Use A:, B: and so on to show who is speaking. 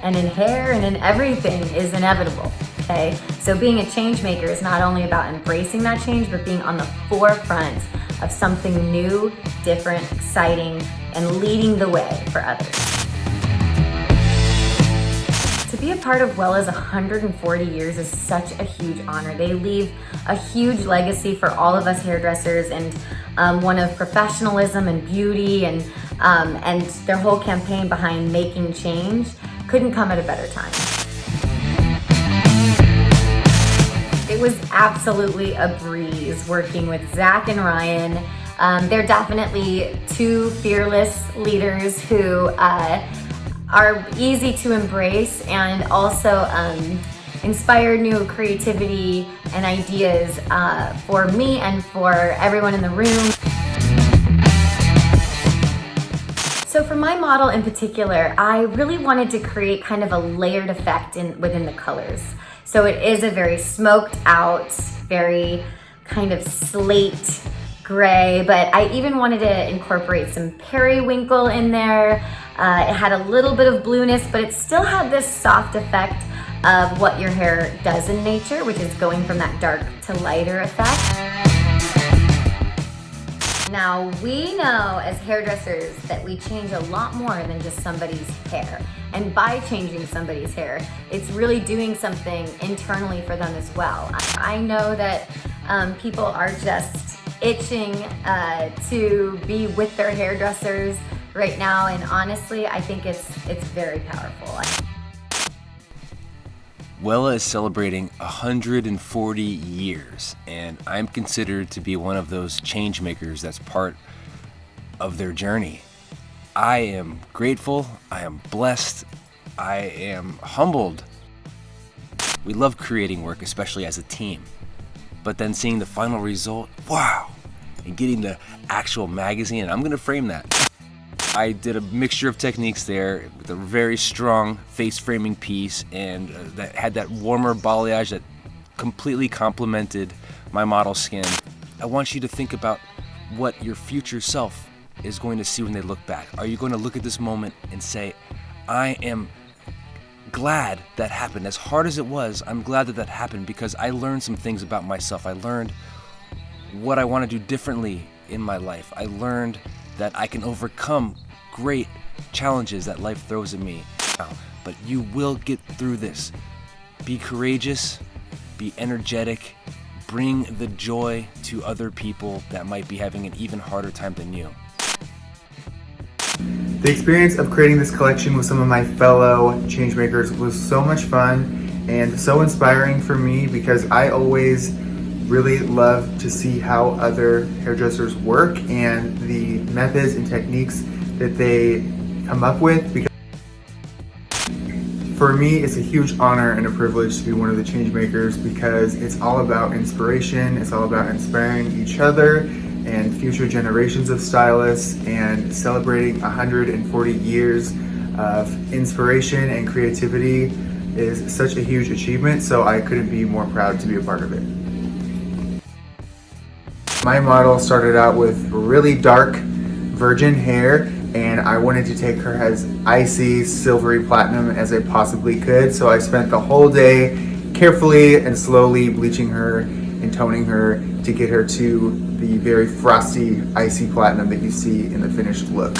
A: and in hair and in everything is inevitable, okay? So being a change maker is not only about embracing that change, but being on the forefront of something new, different, exciting, and leading the way for others. To be a part of Wella's 140 years is such a huge honor. They leave a huge legacy for all of us hairdressers, and one of professionalism and beauty, and their whole campaign behind making change couldn't come at a better time. It was absolutely a breeze working with Zach and Ryan. They're definitely two fearless leaders who are easy to embrace and also inspire new creativity and ideas for me and for everyone in the room. So for my model in particular, I really wanted to create kind of a layered effect within the colors. So it is a very smoked out, very kind of slate gray, but I even wanted to incorporate some periwinkle in there. It had a little bit of blueness, but it still had this soft effect of what your hair does in nature, which is going from that dark to lighter effect. Now, we know as hairdressers that we change a lot more than just somebody's hair. And by changing somebody's hair, it's really doing something internally for them as well. I know that people are just itching to be with their hairdressers right now, and honestly, I think it's very powerful.
B: Wella is celebrating 140 years, and I'm considered to be one of those change makers that's part of their journey. I am grateful, I am blessed, I am humbled. We love creating work, especially as a team, but then seeing the final result, wow, and getting the actual magazine, and I'm gonna frame that. I did a mixture of techniques there with a very strong face framing piece, and that had that warmer balayage that completely complemented my model's skin. I want you to think about what your future self is going to see when they look back. Are you going to look at this moment and say, I am glad that happened. As hard as it was, I'm glad that happened because I learned some things about myself. I learned what I want to do differently in my life. I learned that I can overcome great challenges that life throws at me. But you will get through this. Be courageous, be energetic, bring the joy to other people that might be having an even harder time than you.
C: The experience of creating this collection with some of my fellow changemakers was so much fun and so inspiring for me, because I always really love to see how other hairdressers work and the methods and techniques that they come up with. Because for me, it's a huge honor and a privilege to be one of the changemakers, because it's all about inspiration, it's all about inspiring each other and future generations of stylists, and celebrating 140 years of inspiration and creativity is such a huge achievement, so I couldn't be more proud to be a part of it. My model started out with really dark virgin hair, and I wanted to take her as icy, silvery platinum as I possibly could, so I spent the whole day carefully and slowly bleaching her and toning her to get her to the very frosty, icy platinum that you see in the finished look.